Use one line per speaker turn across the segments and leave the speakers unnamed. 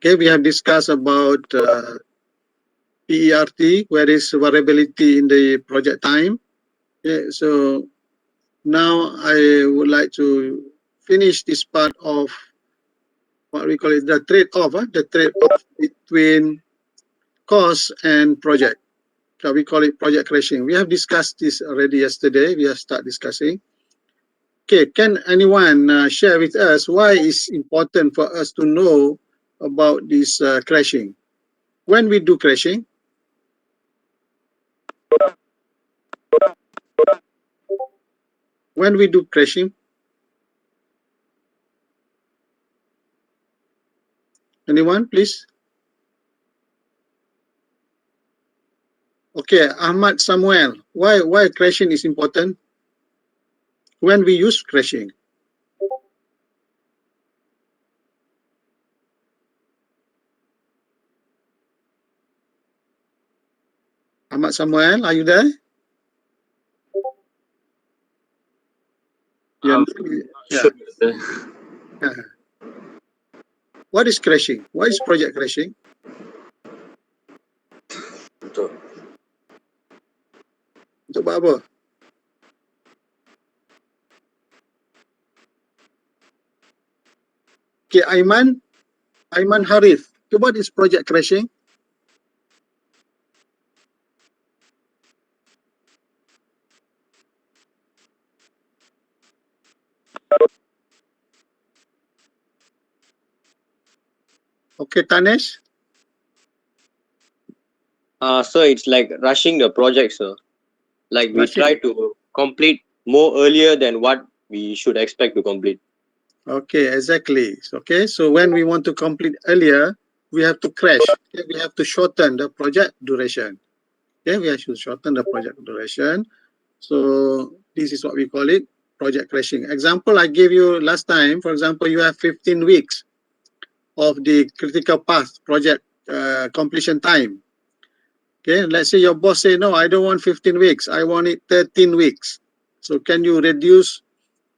Okay, we have discussed about PERT, where is variability in the project time. Okay, so now I would like to finish this part of what we call it the trade-off, the trade-off between cost and project. So we call it project crashing. We have discussed this already yesterday. We have started discussing. Okay, can anyone share with us why it's important for us to know about this crashing? When we do crashing, anyone, please? Okay, Ahmad Samuel, why crashing is important? When we use crashing. Ahmad Samuel, are you there? Yeah.
Sure.
What is crashing? What is project crashing? Untuk apa? Okay, Aiman Harith. Okay, what is project crashing? Okay, Tanesh.
So it's like rushing the project, sir. Like we
Rushing.
try to complete more earlier than what we should expect to complete.
Okay, exactly. Okay, so when we want to complete earlier, we have to crash. Okay, we have to shorten the project duration. Okay, we have to shorten the project duration. So this is what we call it, project crashing. Example I gave you last time, for example, you have 15 weeks of the critical path project completion time. Okay, let's say your boss say, no, I don't want 15 weeks. I want it 13 weeks. So can you reduce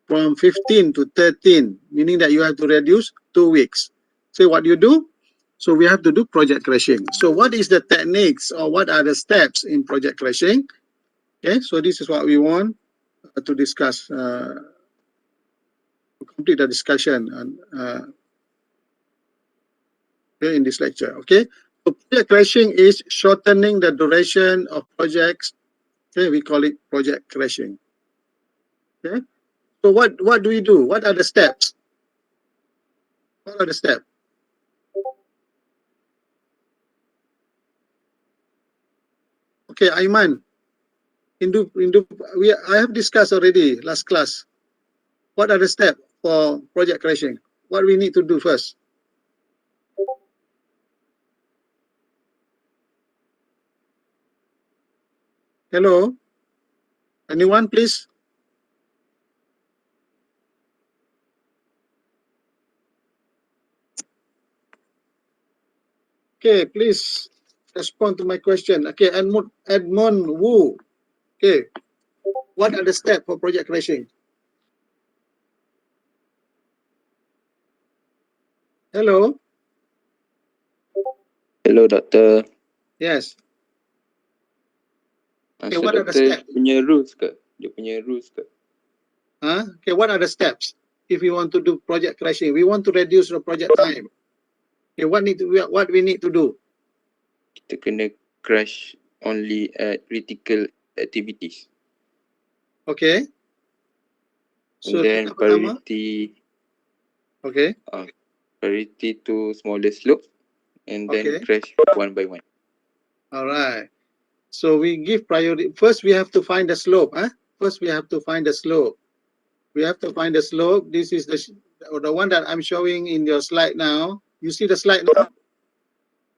from 15 to 13, meaning that you have to reduce 2 weeks. So what you do? So we have to do project crashing. So what is the techniques or what are the steps in project crashing? Okay, so this is what we want to discuss, to complete the discussion in this lecture. Okay, so project crashing is shortening the duration of projects. Okay, we call it project crashing. Okay, so what do we do? What are the steps? What are the steps? Okay, Aiman. I have discussed already last class. What are the steps for project crashing? What we need to do first? Hello? Anyone, please? Okay, please respond to my question. Okay, Edmond Wu. Okay, what are the steps for project crashing? Hello?
Hello, Doctor.
Yes.
Okay, what are the steps? Punya rules ke? Dia punya rules ke?
Huh? Okay, what are the steps if we want to do project crashing? We want to reduce the project time. Okay, what we need to do?
Kita kena crash only at critical activities.
Okay. So
and then priority.
Okay.
Priority to smaller slope, and then crash one by one.
All right. So we give priority. First, we have to find the slope. First, we have to find the slope. We have to find the slope. This is the one that I'm showing in your slide now. You see the slide now?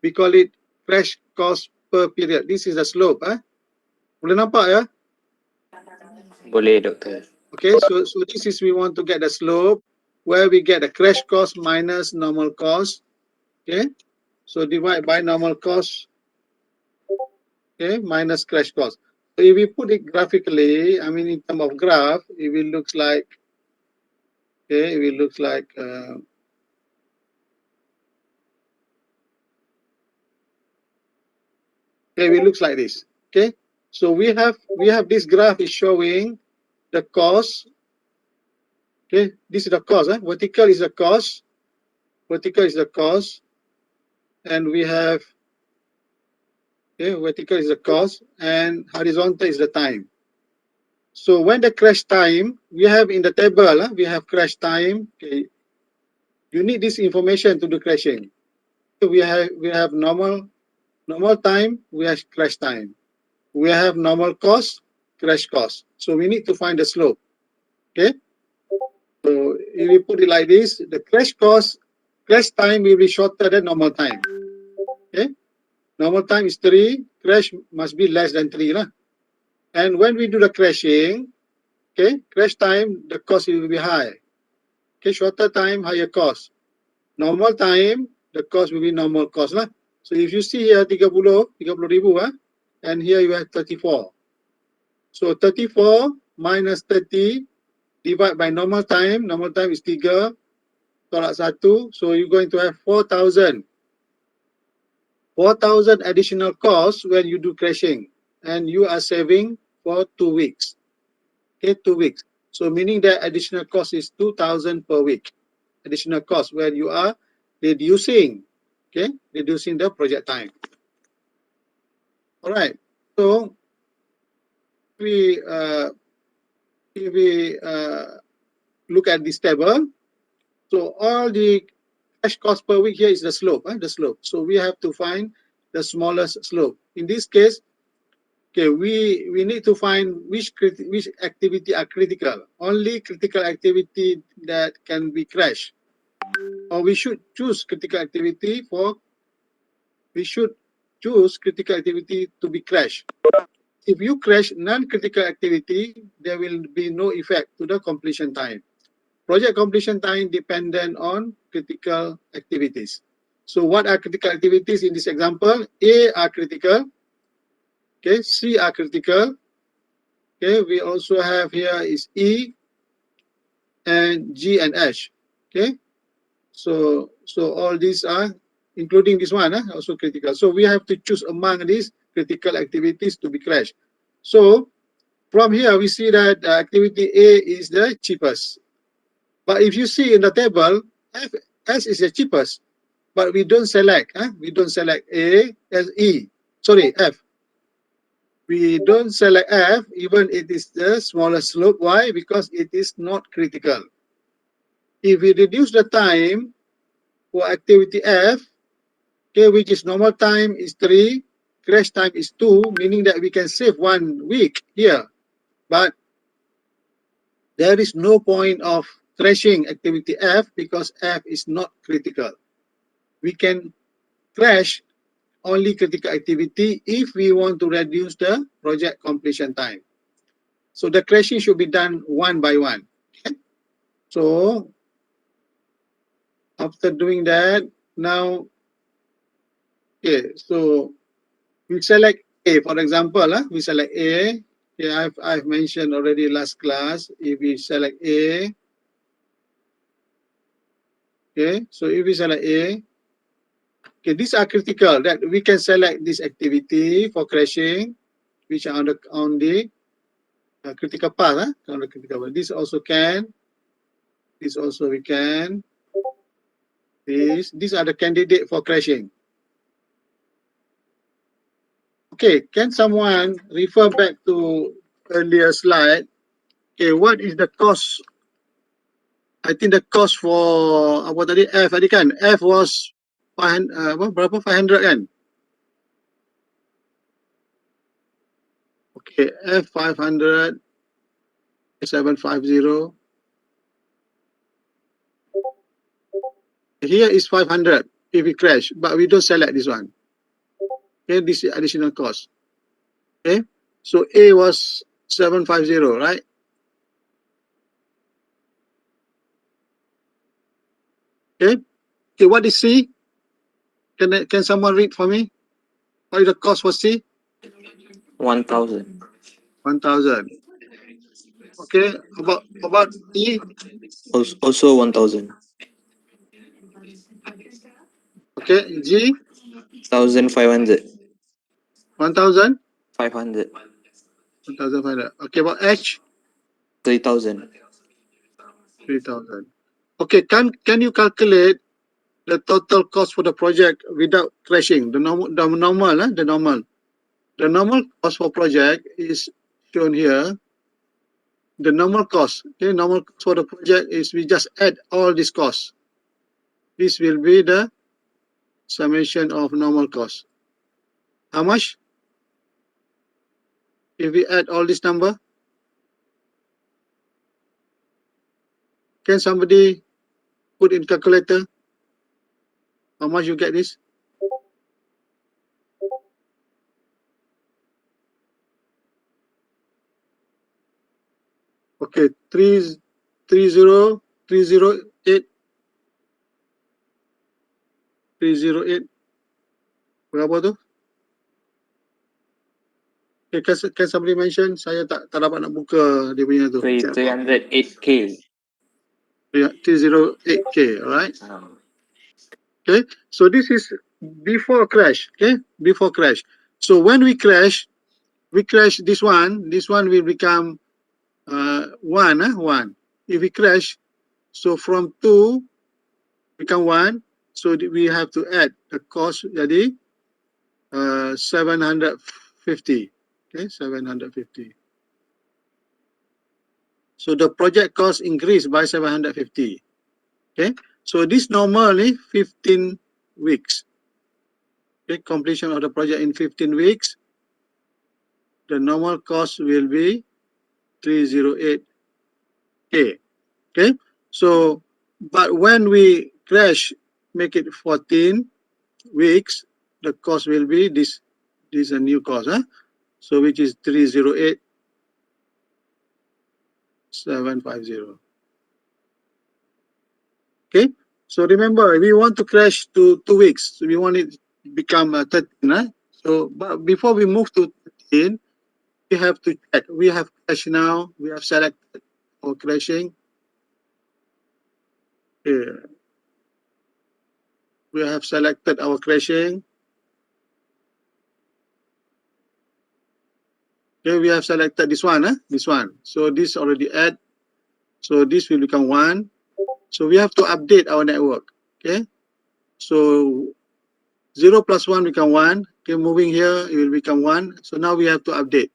We call it crash cost per period. This is the slope. Boleh nampak ya?
Boleh, Doctor.
Okay, so this is we want to get the slope where we get the crash cost minus normal cost. Okay, so divide by normal cost. Okay, minus crash cost. So if we put it graphically, I mean in terms of graph, it will looks like, okay, it will looks like Okay, it looks like this. Okay, so we have this graph is showing the cost. Okay, this is the cost. Vertical is the cost. Vertical is the cost, and we have vertical is the cost, and horizontal is the time. So when the crash time, we have in the table, we have crash time. Okay, you need this information to do crashing. So we have normal time, we have crash time. We have normal cost, crash cost. So we need to find the slope. Okay. So if we put it like this, the crash time will be shorter than normal time. Okay. Normal time is 3, crash must be less than 3. And when we do the crashing, okay, crash time, the cost will be high. Okay, shorter time, higher cost. Normal time, the cost will be normal cost. So if you see here 30,000, and here you have 34. So 34 minus 30 divided by normal time is 3, tolak 1. So you're going to have 4,000. 4,000 additional costs when you do crashing. And you are saving for 2 weeks. Okay, 2 weeks. So meaning that additional cost is 2,000 per week. Additional cost where you are reducing, reducing the project time. All right. So if we look at this table, so all the cash cost per week here is the slope, the slope. So we have to find the smallest slope. In this case, okay, we need to find which activity are critical. Only critical activity that can be crashed. Or we should choose critical activity to be crashed. If you crash non-critical activity, there will be no effect to the completion time. Project completion time dependent on critical activities. So what are critical activities in this example? A are critical. Okay, C are critical. Okay, we also have here is E and G and H. Okay, so all these are, including this one, also critical. So we have to choose among these critical activities to be crashed. So from here we see that activity A is the cheapest. But if you see in the table, S is the cheapest, but we don't select. We don't select A as E. Sorry, F. We don't select F even it is the smallest slope. Why? Because it is not critical. If we reduce the time for activity F, okay, which is normal time is 3, crash time is 2, meaning that we can save 1 week here. But there is no point of crashing activity F because F is not critical. We can crash only critical activity if we want to reduce the project completion time. So the crashing should be done one by one. Okay? So after doing that, now, okay, so we select A, for example, we select A. Okay, I've mentioned already last class, if we select A, okay, so if we select A, okay, these are critical that we can select this activity for crashing, which are on the critical path, on the critical path. This also can, this also we can, these are the candidate for crashing. Okay, can someone refer back to earlier slide? Okay, what is the cost? I think the cost for apa tadi F tadi kan? F was 500, berapa 500 kan? Okay, F 500 750. Here is 500 if we crash, but we don't select this one. Okay, this is additional cost. Okay, so A was 750, right? Okay, okay, what is C? Can someone read for me? What is the cost for C?
1,000.
1,000. Okay, about E?
Also 1,000.
Okay, G?
1,500.
1,000?
500.
1,500. Okay, about H?
3,000.
3,000. Okay, can you calculate the total cost for the project without crashing? The normal, the normal. The normal cost for project is shown here. The normal cost, okay, normal cost for the project is we just add all these costs. This will be the summation of normal cost. How much? If we add all this number, can somebody put in calculator? How much you get this? Okay, 308. Berapa tu? Okay, can somebody mention? Saya tak dapat nak buka dia punya tu.
308K.
308K, alright? Okay, so this is before crash, okay? Before crash. So when we crash this one will become 1. If we crash, so from 2 become 1, so we have to add the cost jadi 750. Okay, 750. So the project cost increased by 750. Okay, so this normally 15 weeks. Okay, completion of the project in 15 weeks. The normal cost will be 308K. Okay, so but when we crash, make it 14 weeks, the cost will be this a new cost, so which is 308,750. Okay, so remember, we want to crash to 2 weeks, so we want it to become 13. So but before we move to 13, we have to check. We have crash now, we have selected for crashing. Here we have selected our crashing. Okay, we have selected this one, this one. So this already add. So this will become 1. So we have to update our network. Okay, so 0 plus 1 become 1. Okay, moving here, it will become 1. So now we have to update.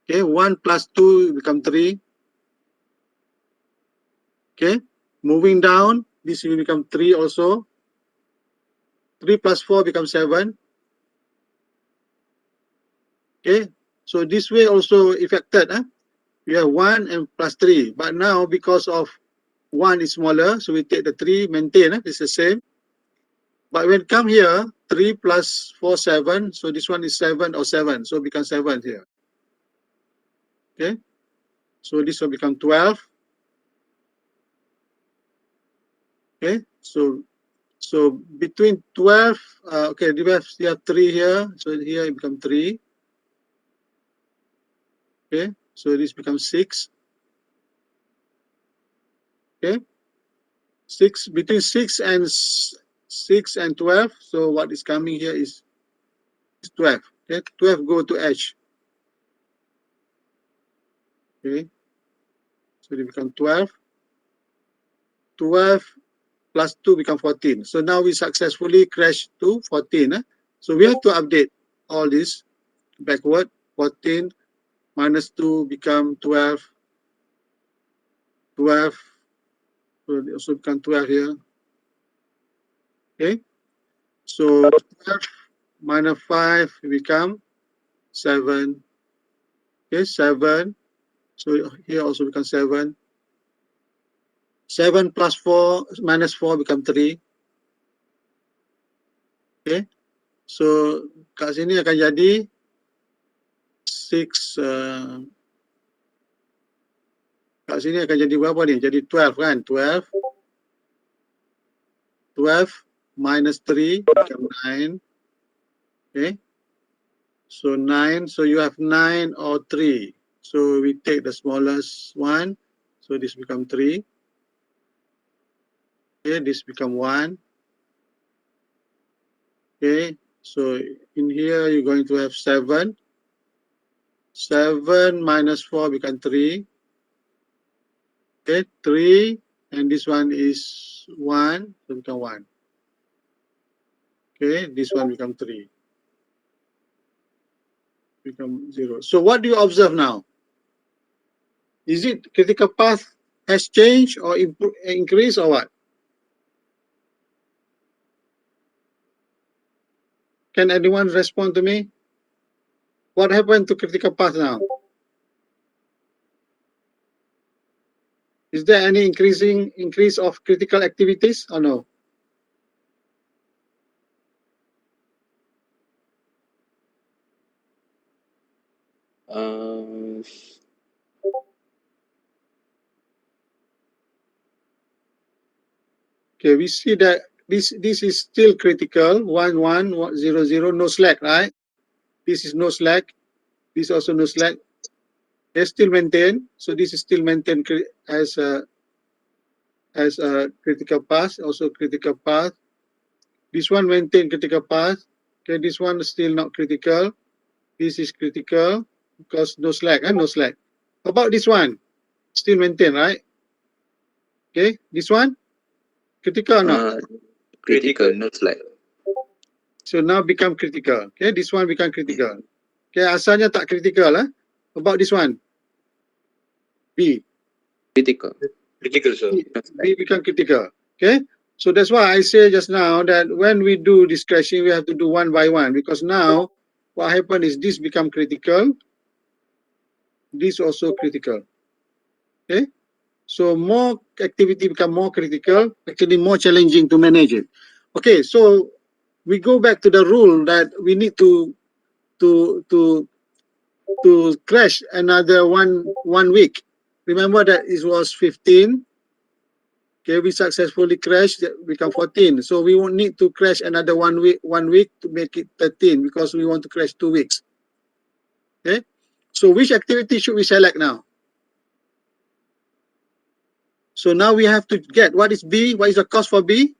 Okay, 1 plus 2 become 3. Okay, moving down, this will become 3 also. 3 plus 4 becomes 7. Okay, so this way also affected. We have 1 and plus 3. But now because of 1 is smaller, so we take the 3, maintain, it's the same. But when come here, 3 plus 4, 7. So this one is 7 or 7. So become 7 here. Okay, so this will become 12. Okay, so between 12, okay, you have 3 here. So here it becomes 3. Okay, so this becomes 6. Okay, 6, between 6 and 12. So what is coming here is 12. Okay, 12 go to H. Okay, so it becomes 12. 12 plus 2 become 14. So now we successfully crashed to 14. So we have to update all this backward. 14 minus 2 become 12. 12. So it also become 12 here. Okay, so 12 minus 5 become 7. Okay, 7. So here also becomes 7. 7 plus 4 minus 4 become 3. Okay, so kat sini akan jadi 6. Kat sini akan jadi berapa ni? Jadi 12 kan? 12. 12 minus 3 become 9. Okay, so 9. So you have 9 or 3. So we take the smallest one. So this become 3. Okay, this become 1. Okay, So in here, you're going to have 7. 7 minus 4 become 3. Okay, 3. And this one is 1. So become 1. Okay, this one become 3. Become 0. So what do you observe now? Is it critical path has changed or increased or what? Can anyone respond to me? What happened to critical path now? Is there any increase of critical activities or no? Okay, we see that this is still critical. 1, 1, 0, 0, no slack, right? This is no slack. This also no slack. They still maintain. So this is still maintained as a critical path, also critical path. This one maintain critical path. Okay, this one is still not critical. This is critical because no slack, no slack. How about this one? Still maintain, right? Okay, this one critical or not?
Critical, no slack.
So now become critical. Okay, this one become critical. Okay, asalnya tak critical. How about this one? B.
Critical.
Critical, sir.
B become critical. Okay, so that's why I say just now that when we do this crashing, we have to do one by one, because now what happened is this become critical. This also critical. Okay, so more activity become more critical, actually more challenging to manage it. Okay, so we go back to the rule that we need to crash another one week. Remember that it was 15. Okay, we successfully crashed, become 14. So we won't need to crash another one week to make it 13, because we want to crash 2 weeks. Okay, so which activity should we select now? So now we have to get what is B, what is the cost for B?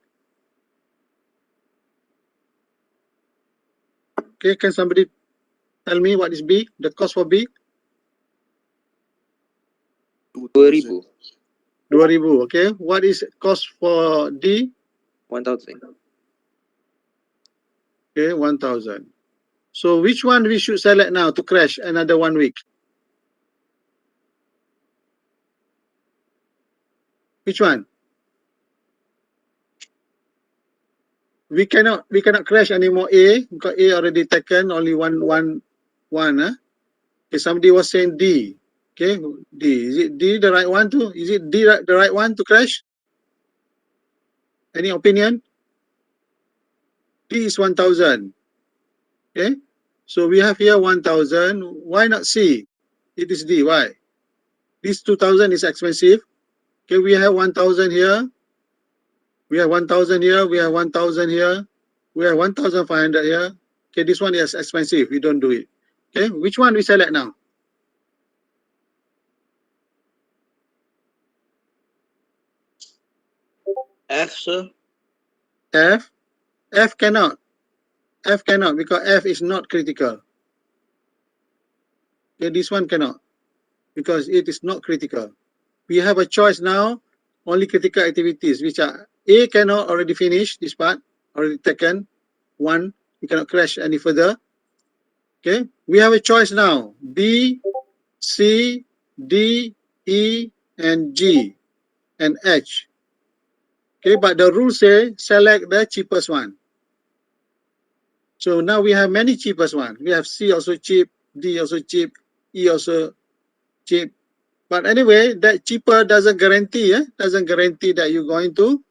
Okay, can somebody tell me what is B, the cost for B?
2,000.
2,000. Okay, what is cost for D?
1,000.
Okay, 1,000. So which one we should select now to crash another 1 week? Which one? We cannot crash anymore A, because A already taken, only one. Okay, somebody was saying D. Okay, D. Is it D the right one to? Is it D the right one to crash? Any opinion? D is 1,000. Okay, so we have here 1,000. Why not C? It is D. Why? This 2,000 is expensive. Okay, we have 1,000 here. We have 1,000 here. We have 1,000 here. We have 1,500 here. Okay, this one is expensive. We don't do it. Okay, which one we select now?
F, sir.
F. F cannot. F cannot, because F is not critical. Okay, this one cannot, because it is not critical. We have a choice now, only critical activities, which are A cannot, already finished this part, already taken. 1, we cannot crash any further. Okay, we have a choice now, B, C, D, E, and G, and H. Okay, but the rule say select the cheapest one. So now we have many cheapest one. We have C also cheap, D also cheap, E also cheap. But anyway, that cheaper doesn't guarantee that you're going to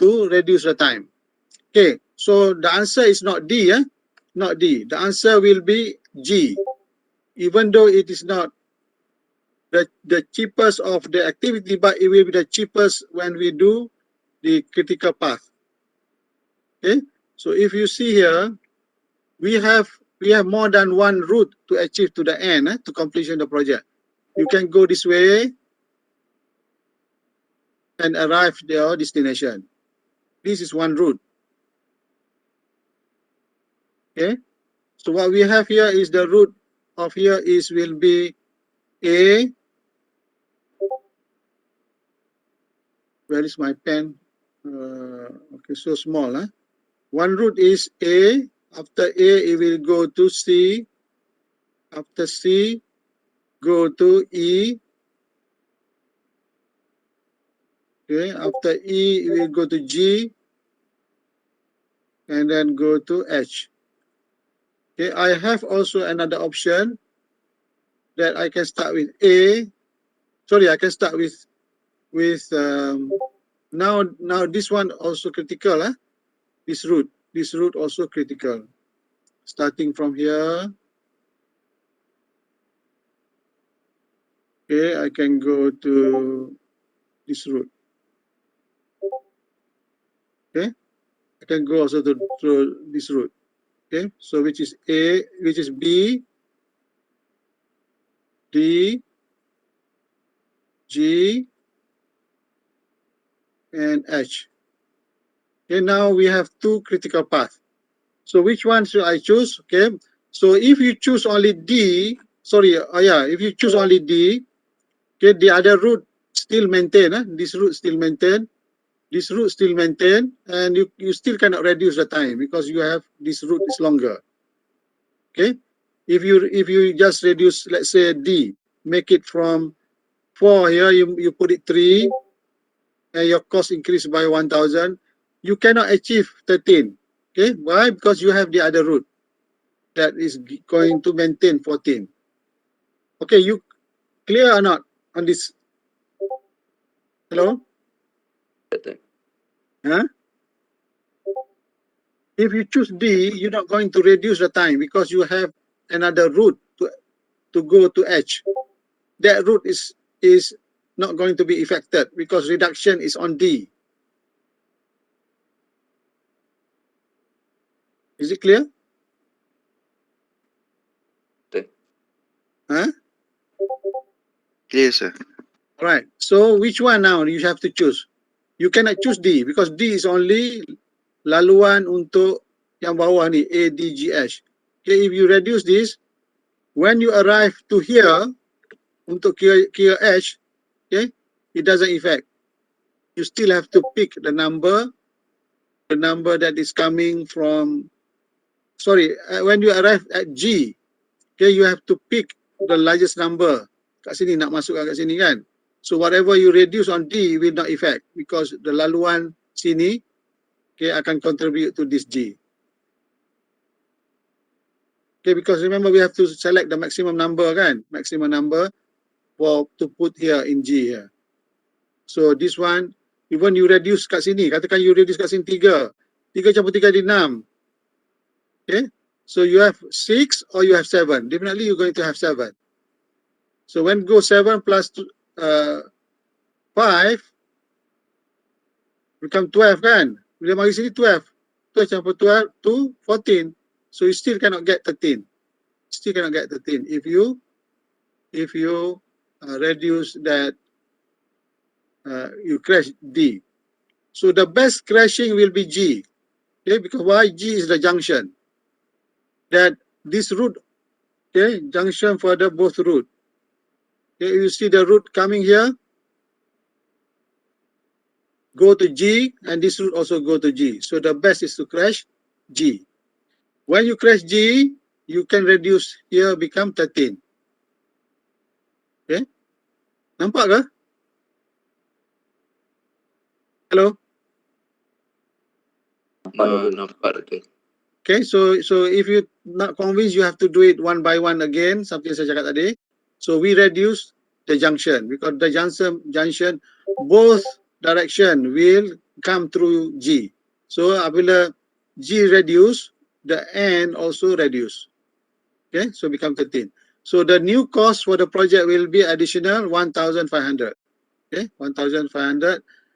reduce the time. Okay, so the answer is not D, not D. The answer will be G, even though it is not the cheapest of the activity, but it will be the cheapest when we do the critical path. Okay, so if you see here, we have more than one route to achieve to the end, to completion the project. You can go this way and arrive at your destination. This is one route. Okay. So what we have here is the root of here will be A. Where is my pen? Okay, so small. Huh? One root is A. After A, it will go to C. After C, go to E. Okay, after E, it will go to G. And then go to H. Okay, I have also another option that I can start with A. Sorry, I can start with now this one also critical. Huh? This root also critical. Starting from here. Okay, I can go to this root. Okay, I can go also to this root. Okay, so which is A, which is B, D, G, and H. Okay, now we have two critical paths. So which one should I choose? Okay, so if you choose only D, if you choose only D, okay, the other root still maintain. This root still maintain. This root still maintain, and you still cannot reduce the time because you have this root is longer. Okay, if you just reduce, let's say D, make it from 4 here, you put it 3, and your cost increase by 1,000, you cannot achieve 13. Okay, why? Because you have the other root that is going to maintain 14. Okay, you clear or not on this? Hello? Huh? If you choose D, you're not going to reduce the time because you have another route to go to H. That route is not going to be affected because reduction is on D. Is it clear? Huh?
Clear, sir.
All right. So which one now you have to choose? You cannot choose D because D is only laluan untuk yang bawah ni, A, D, G, H. Okay, if you reduce this, when you arrive to here, untuk kira H, okay, it doesn't affect. You still have to pick the number that is coming from, when you arrive at G, okay, you have to pick the largest number. Kat sini, nak masuk kat sini kan. So whatever you reduce on D will not affect because the laluan sini, okay, akan contribute to this G. Okay, because remember we have to select the maximum number kan, maximum number to put here in G here. So this one, even you reduce kat sini, katakan you reduce kat sini 3. 3 campur 3 jadi 6. Okay, so you have 6 or you have 7. Definitely you're going to have 7. So when go 7 plus 5, become 12 kan. Bila mari sini 12. 12 campur 12 to 14. So you still cannot get 13. Still cannot get 13 if you reduce that, you crash D. So the best crashing will be G. Okay, because why? G is the junction. That this root, okay, junction for the both root. Okay, you see the root coming here, go to G, and this root also go to G. So the best is to crash G. When you crash G, you can reduce here become 13. Okay, nampak ke? Hello.
Nampak betul.
Okay, so if you not convinced, you have to do it one by one again. Something saya cakap tadi. So we reduce the junction because the junction both direction will come through G. So apabila G reduce, the N also reduce. Okay, so become 13. So the new cost for the project will be additional 1,500. Okay, 1,500.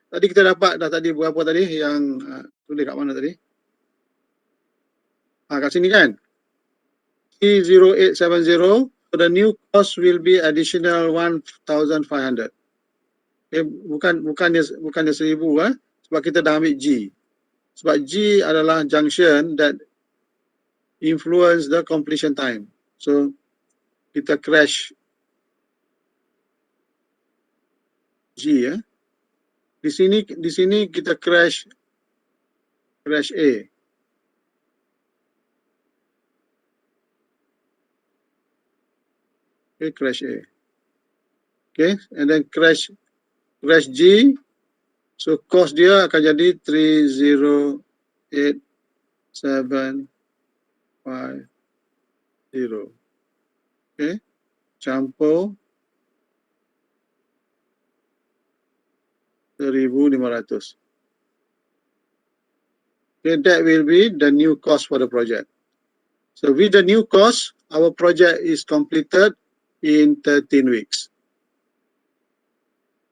Tadi kita dapat dah tadi berapa tadi yang tulis kat mana tadi? Kat sini kan? 0870. So the new cost will be additional 1,500. Okay, bukannya 1,000 sebab kita dah ambil G. Sebab G adalah junction that influence the completion time. So kita crash G ya. Di sini kita crash A. Okay, crash A. Okay, and then crash G. So cost dia akan jadi 308,750. Okay, campur 1,500. Okay, that will be the new cost for the project. So with the new cost, our project is completed in 13 weeks.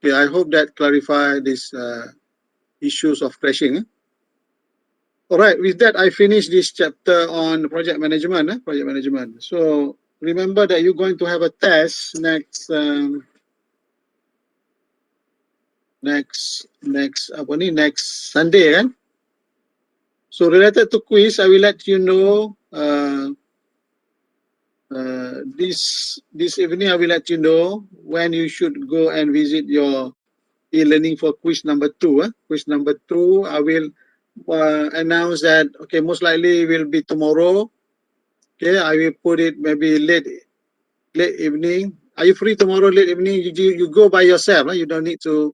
Okay, I hope that clarifies these issues of crashing. All right, with that, I finish this chapter on project management. So remember that you're going to have a test next Sunday, kan? So related to quiz, I will let you know this evening. I will let you know when you should go and visit your e-learning for quiz number 2. Quiz number 2, I will announce that, okay, most likely will be tomorrow. Okay, I will put it maybe late evening. Are you free tomorrow late evening? You go by yourself. You don't need to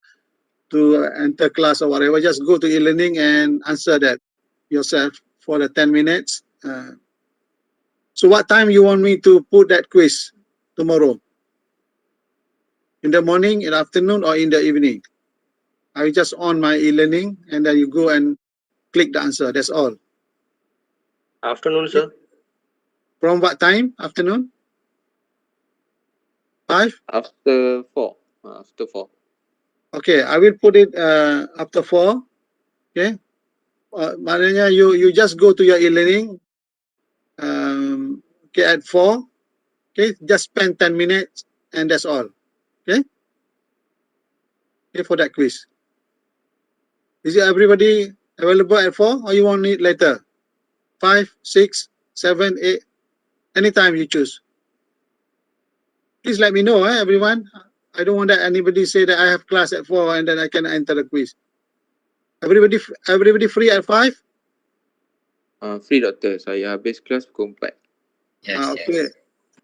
enter class or whatever. Just go to e-learning and answer that yourself for the 10 minutes. So what time you want me to put that quiz tomorrow? In the morning, in the afternoon, or in the evening? I will just on my e-learning and then you go and click the answer. That's all.
Afternoon, sir.
From what time? Afternoon? 5?
After 4. After 4.
Okay, I will put it after 4. Okay. Maknanya you just go to your e-learning. Okay, at 4. Okay, just spend 10 minutes and that's all. Okay. Okay, for that quiz. Is it everybody available at 4 or you want it later? 5, 6, 7, 8, anytime you choose. Please let me know, everyone. I don't want that anybody say that I have class at 4 and then I can enter the quiz. Everybody free at 5?
Free, Doctor. Saya habis kelas pukul 4.
Okay.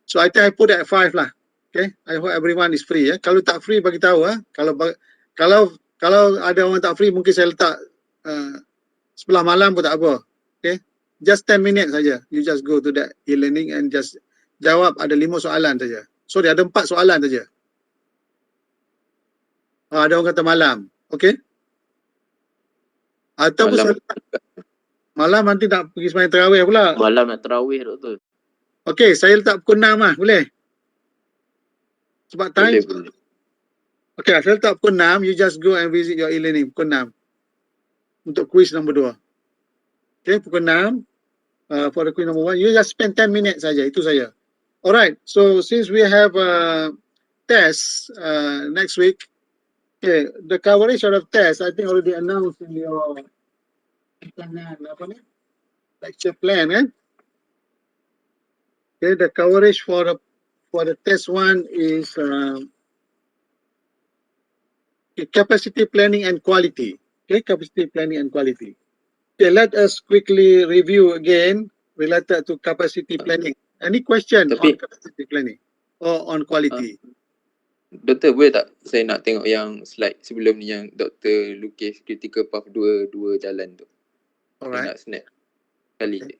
So I think I put it at 5 lah. Okay. I hope everyone is free. Kalau tak free, bagi tahu. Kalau ada orang tak free, mungkin saya letak sebelah malam pun tak apa. Okay. Just 10 minutes saja. You just go to that e-learning and just jawab. Ada 5 soalan saja. Sorry, ada 4 soalan saja. Ada orang kata malam. Okay. Atau malam nanti nak pergi sembahyang tarawih pula.
Malam nak tarawih, Doktor.
Okay, saya letak pukul 6 lah. Boleh? Sebab time.
Boleh.
Okay, saya letak pukul 6. You just go and visit your e-learning pukul 6. Untuk quiz nombor 2. Okay, pukul 6. For the quiz number 1. You just spend 10 minutes saja. Itu saja. Alright, so since we have a test next week, okay, the coverage of the test, I think already announced in your lecture plan, kan? Okay, the coverage for the test 1 is capacity planning and quality. Okay, capacity planning and quality. Okay, let us quickly review again related to capacity planning. Any question on capacity planning or on quality?
Doktor, boleh tak saya nak tengok yang slide sebelum ni yang Doktor lukis critical path dua jalan tu.
Alright.
Saya nak snap kali je.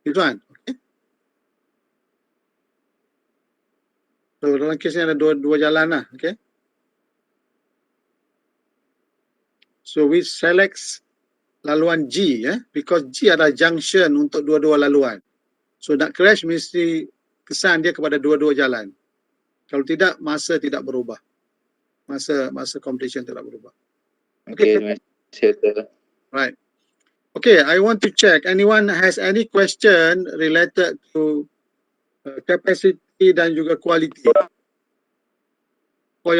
This one, okay. So dalam kes ni ada dua jalan lah, okay. So we select laluan G, because G adalah junction untuk dua-dua laluan. So nak crash mesti kesan dia kepada dua-dua jalan. Kalau tidak, masa tidak berubah. Masa completion tidak berubah.
Okay, terima kasih, Doktor.
Right. Okay, I want to check. Anyone has any question related to capacity dan juga quality? for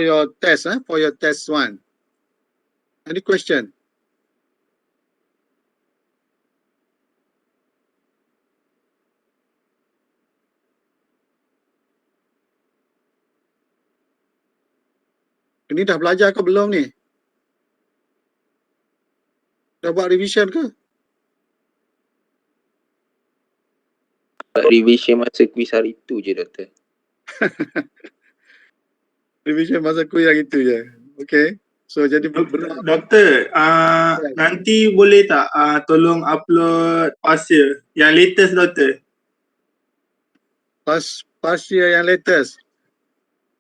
your test, for your test one. Any question? Ini dah belajar ke belum ni? Dah buat revision ke?
Revision masa quiz hari tu je, Doktor.
Revision masa kuliah gitu je. Okay. So jadi
Doktor, nanti boleh tak tolong upload past year yang latest, Doktor?
past year yang latest.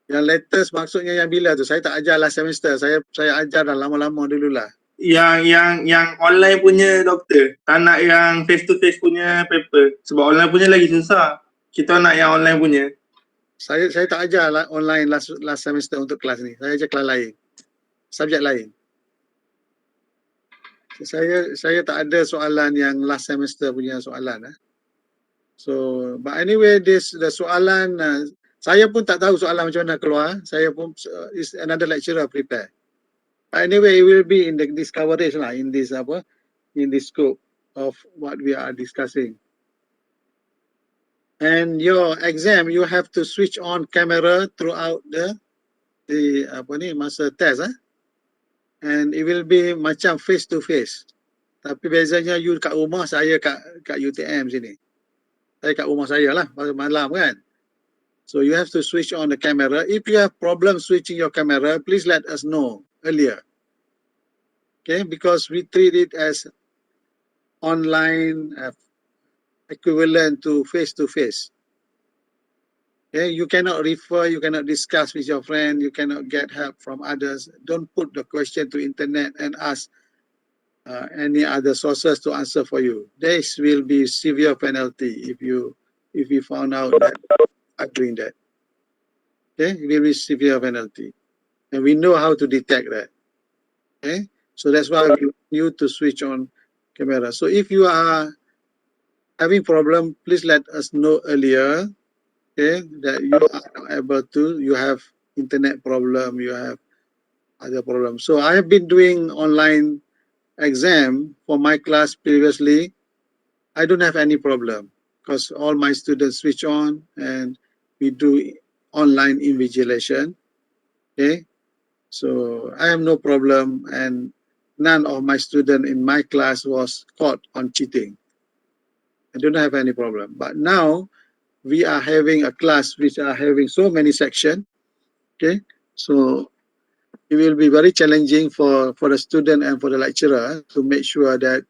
Yang latest maksudnya yang bila tu? Saya tak ajar last semester. Saya ajar dah lama-lama dululah.
Yang online punya, Doktor. Tak nak yang face to face punya paper. Sebab online punya lagi susah. Kita nak yang online punya.
Saya tak ajar online last semester untuk kelas ni. Saya ajar kelas lain. Subjek lain. Saya tak ada soalan yang last semester punya soalan. So, but anyway, the soalan, saya pun tak tahu soalan macam mana keluar. Saya pun is another lecturer prepare. But anyway, it will be in this coverage lah, in this scope of what we are discussing. And your exam, you have to switch on camera throughout the masa test. And it will be macam face to face. Tapi bezanya you kat rumah, saya kat UTM sini. Saya kat rumah saya lah, malam kan. So you have to switch on the camera. If you have problem switching your camera, please let us know earlier. Okay, because we treat it as online equivalent to face. Okay, you cannot refer, you cannot discuss with your friend, you cannot get help from others. Don't put the question to internet and ask any other sources to answer for you. This will be severe penalty if you found out that are doing that. Okay, it will be severe penalty, and we know how to detect that. Okay, so that's why we want you to switch on camera. So if you are having problem, please let us know earlier. Okay, that you are not able to, you have internet problem, you have other problems. So I have been doing online exam for my class previously. I don't have any problem because all my students switch on and we do online invigilation. Okay, so I have no problem, and none of my students in my class was caught on cheating. I don't have any problem. But now we are having a class which are having so many sections. Okay, so it will be very challenging for the student and for the lecturer to make sure that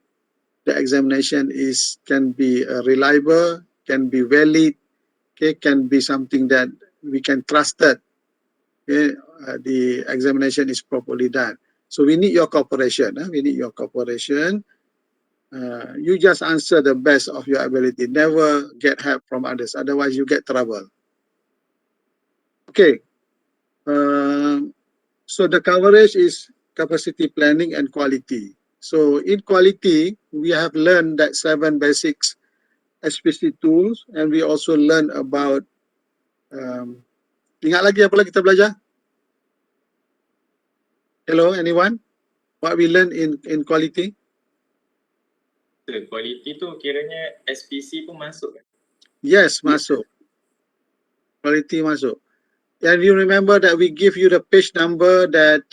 the examination can be reliable, can be valid, okay, can be something that we can trust it. Okay, the examination is properly done. So we need your cooperation. We need your cooperation. You just answer the best of your ability. Never get help from others. Otherwise, you get trouble. Okay. So the coverage is capacity planning and quality. So in quality, we have learned that 7 basics SPC tools, and we also learn about ingat lagi apa lagi kita belajar? Hello, anyone? What we learn in quality?
Quality tu kiranya SPC pun masuk kan?
Yes, masuk. Quality masuk. And you remember that we give you the page number that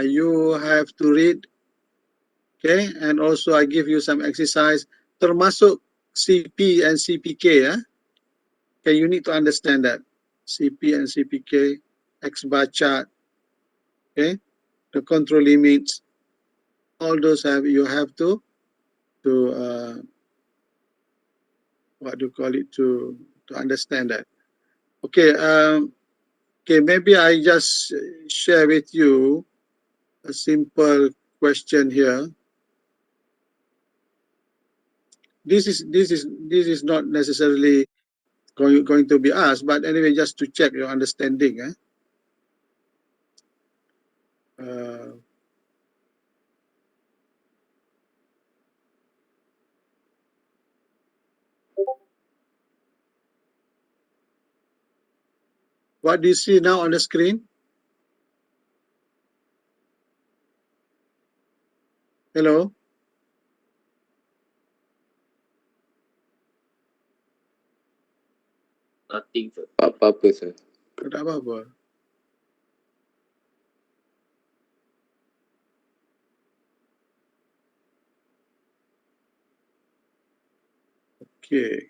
you have to read. Okay, and also I give you some exercise termasuk CP and CPK. Okay, you need to understand that CP and CPK, X bar chart, okay, the control limits, all those you have to what do you call it, to understand that. Okay, okay, maybe I just share with you a simple question here. This is not necessarily going to be asked, but anyway, just to check your understanding. What do you see now on the screen? Hello?
Nothing, sir.
Apa-apa, sir.
Tak apa-apa. Okay.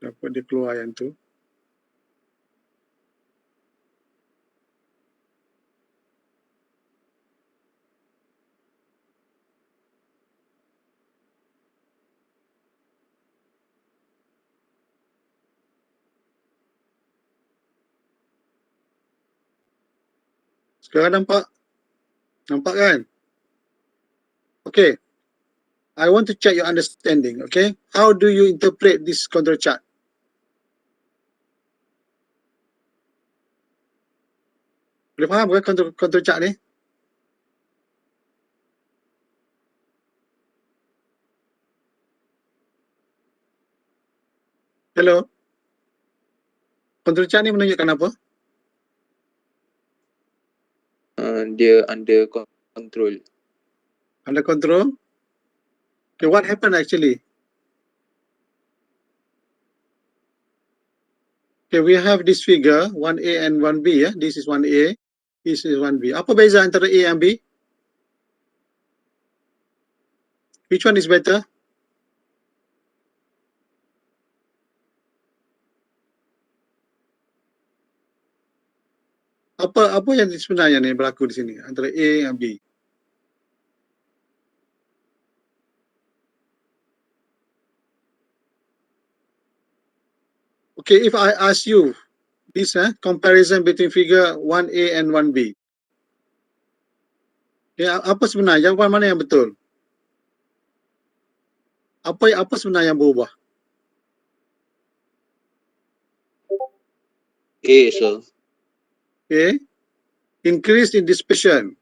Dapat dia keluar yang tu. Sekarang nampak? Nampak kan? Okay. I want to check your understanding, okay? How do you interpret this control chart? Boleh faham kan control chart ni? Hello? Control chart ni menunjukkan apa?
Dia under control.
Under control? Okay, what happened actually? Okay, we have this figure, 1A and 1B. Yeah? This is 1A, this is 1B. Apa beza antara A and B? Which one is better? Apa yang sebenarnya ni berlaku di sini antara A dan B? Okay, if I ask you this comparison between figure 1A and 1B. Okay, apa sebenarnya jawapan mana yang betul? Apa sebenarnya yang berubah?
A, sir.
Okay, increase in dispersion.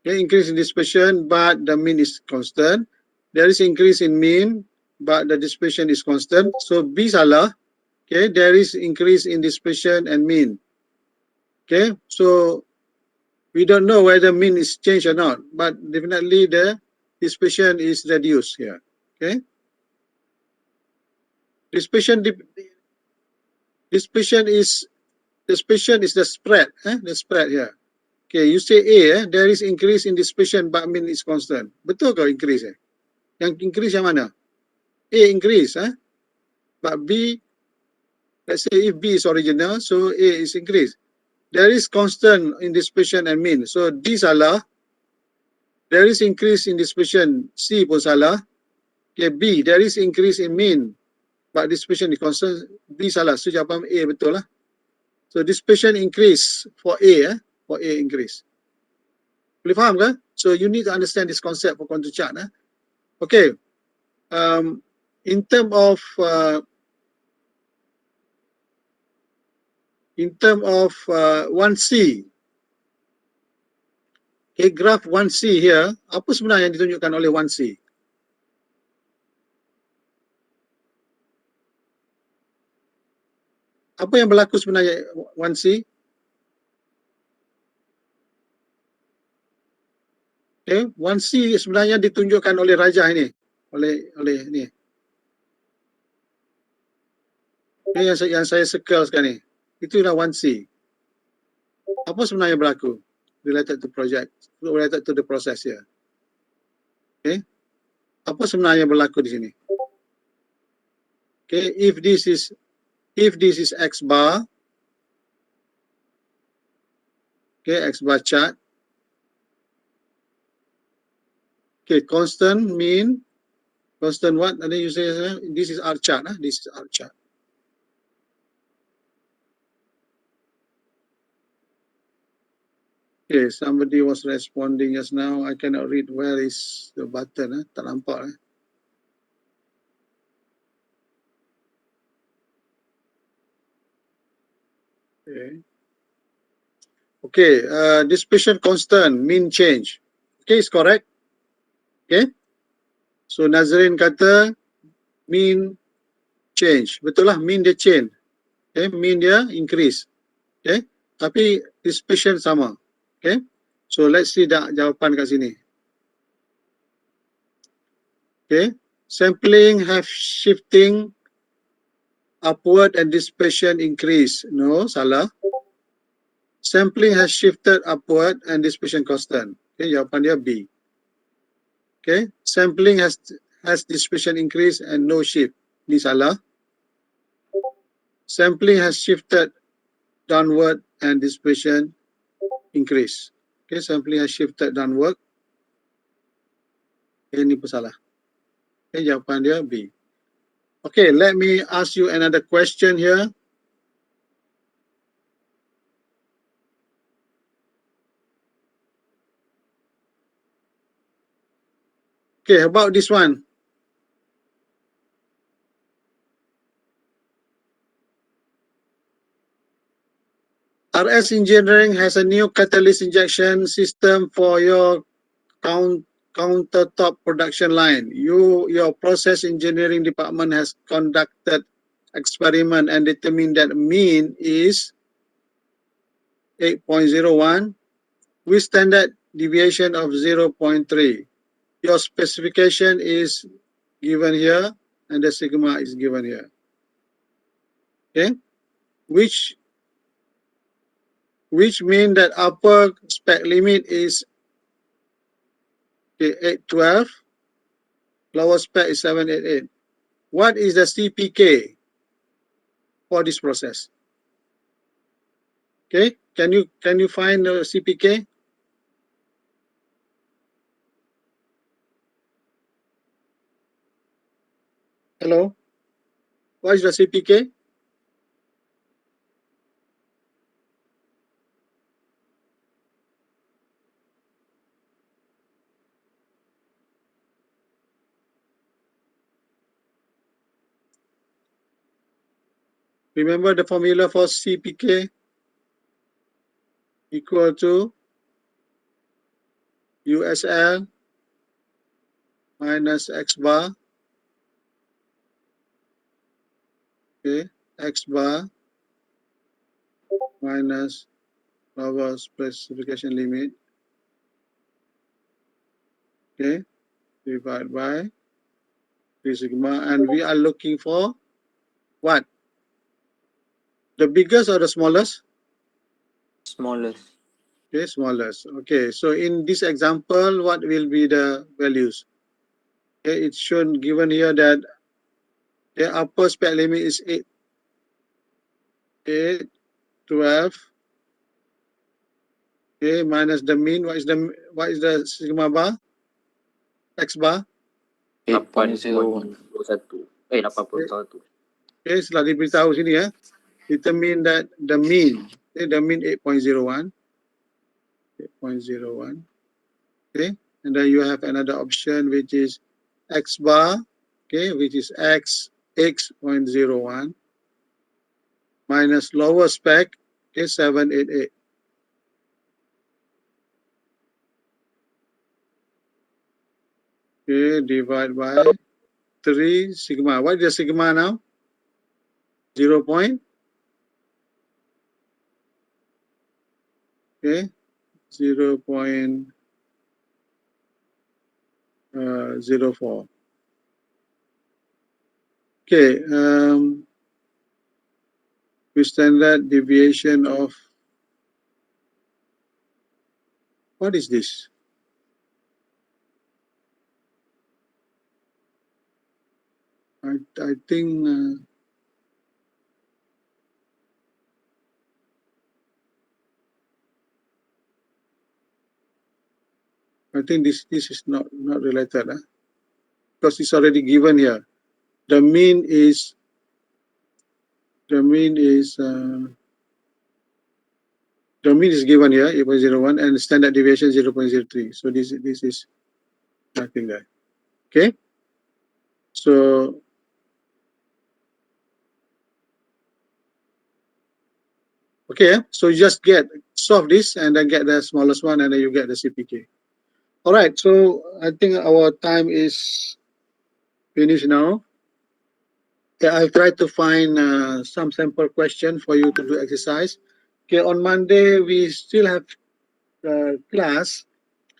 Okay, increase in dispersion, but the mean is constant. There is increase in mean, but the dispersion is constant. So B salah. Okay, there is increase in dispersion and mean. Okay, so we don't know whether mean is changed or not, but definitely the dispersion is reduced here. Okay, dispersion is the spread. The spread here. Okay, you say A, there is increase in dispersion, but mean is constant. Betul ke increase? Yang increase yang mana? A increase, but B, let's say if B is original, so A is increased. There is constant in dispersion and mean. So D salah. There is increase in dispersion. C pun salah. Okay, B, there is increase in mean, but dispersion is constant. B salah. So jawapan A betul lah. So dispersion increase for A, for A increase. Boleh faham ke? So you need to understand this concept for control chart. Okay. In term of 1C, okay, graph 1C here, apa sebenarnya yang ditunjukkan oleh 1C? Apa yang berlaku sebenarnya 1C? Okay, 1C sebenarnya ditunjukkan oleh rajah ini, oleh ni. Ini yang saya circle sekarang ni. Itulah 1C. Apa sebenarnya berlaku related to project, related to the process here? Okay, apa sebenarnya berlaku di sini? Okay, if this is X bar, okay, X bar chart. Okay, constant mean, constant what? And then you say this is R chart. This is R chart. Okay, somebody was responding just now. I cannot read where is the button. Tak nampak. Okay. Okay, dispersion constant, mean change. Okay, it's correct. Okay. So Nazrin kata mean change. Betul lah, mean dia change. Okay, mean dia increase. Okay, tapi dispersion sama. Okay, so let's see jawapan kat sini. Okay, sampling have shifting upward and dispersion increase. No, salah. Sampling has shifted upward and dispersion constant. Okay, jawapan dia B. Okay, sampling has dispersion increase and no shift. Ni salah. Sampling has shifted downward and dispersion increase. Okay, sampling has shifted downward. Okay, ni pun salah. Okay, jawapan dia B. Okay, let me ask you another question here. Okay, about this one. RS Engineering has a new catalyst injection system for your countertop production line. Your process engineering department has conducted experiment and determined that mean is 8.01 with standard deviation of 0.3. Your specification is given here and the sigma is given here. Okay, which mean that upper spec limit is 812, lower spec is 788. What is the CPK for this process? Okay, can you find the CPK? Hello, what is the CPK? Remember the formula for CPK equal to USL minus X bar. Okay, X bar minus lower specification limit. Okay, divided by 3 sigma, and we are looking for what? The biggest or the smallest?
Smallest.
Okay, smallest. Okay, so in this example, what will be the values? Okay, it's shown given here that the upper spec limit is 8, 12. Okay, minus the mean. What is the sigma bar? X bar?
8.01.
8.01.
Okay, setelah diberitahu sini ya, determine that the mean. Okay, the mean 8.01. 8.01. Okay, and then you have another option which is X bar. Okay, which is X.01 minus lower spec. Okay, 788. Okay, divide by 3 sigma. What is the sigma now? 0. Okay, 0.04. Okay, with standard deviation of, what is this? I think this is not related, because it's already given here. The mean is given here 8.01 and standard deviation 0.03. So this is nothing there. Okay, so so you just solve this and then get the smallest one and then you get the CPK. All right, so I think our time is finished now. Yeah, I'll try to find some sample question for you to do exercise. Okay, on Monday we still have class,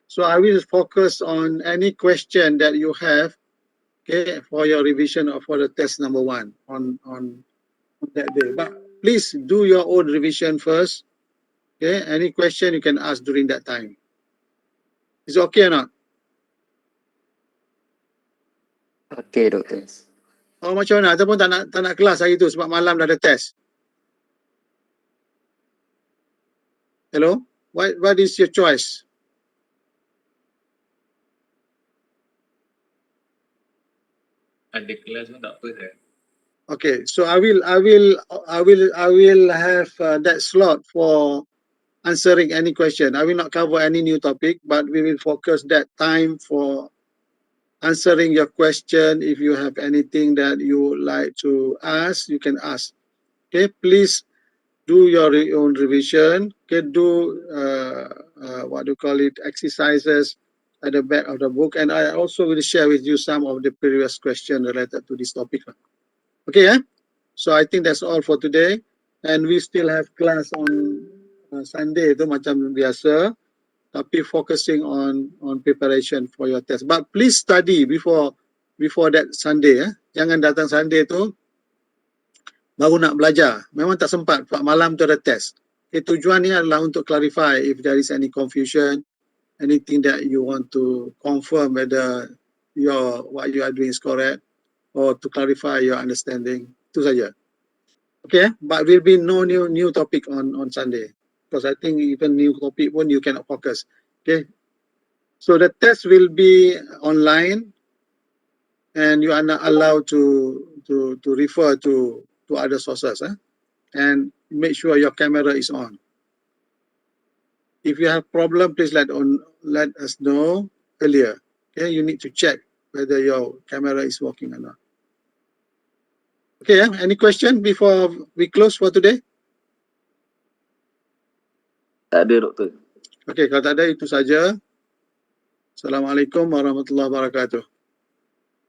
so I will focus on any question that you have, okay, for your revision or for the test number 1 on that day. But please do your own revision first. Okay, any question you can ask during that time. Is it okay or not?
Okay, doktor.
Oh, macam mana? Ataupun tak nak kelas hari tu sebab malam dah ada test. Hello? What is your choice?
Ada kelas pun tak apa saya.
Okay, so I will have that slot for answering any question. I will not cover any new topic, but we will focus that time for answering your question. If you have anything that you would like to ask, you can ask. Okay, please do your own revision. Okay, do what do you call it, exercises at the back of the book, and I also will share with you some of the previous questions related to this topic. Okay, so I think that's all for today, and we still have class on Sunday tu macam biasa, tapi focusing on preparation for your test. But please study before that Sunday. Jangan datang Sunday tu baru nak belajar. Memang tak sempat, sebab malam tu ada test. Okay, tujuan ni adalah untuk clarify if there is any confusion, anything that you want to confirm whether what you are doing is correct, or to clarify your understanding. Itu saja. Okay, but will be no new topic on Sunday, because I think even new topic pun you cannot focus. Okay, so the test will be online, and you are not allowed to refer to other sources, and make sure your camera is on. If you have problem, please let us know earlier. Okay, you need to check whether your camera is working or not. Okay, any question before we close for today?
Tak ada, doktor.
Okay, kalau tak ada, itu saja. Assalamualaikum warahmatullahi wabarakatuh.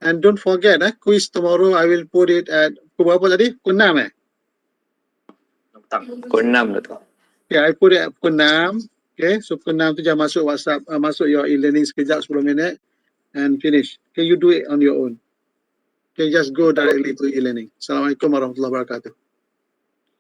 And don't forget, quiz tomorrow I will put it at pukul berapa tadi? Pukul 6
Pukul 6, doktor.
Okay, I put it at pukul 6. Okay, so pukul 6 tu jangan masuk WhatsApp, masuk your e-learning sekejap 10 minit and finish. Okay, you do it on your own. Okay, just go directly to e-learning. Assalamualaikum warahmatullahi wabarakatuh.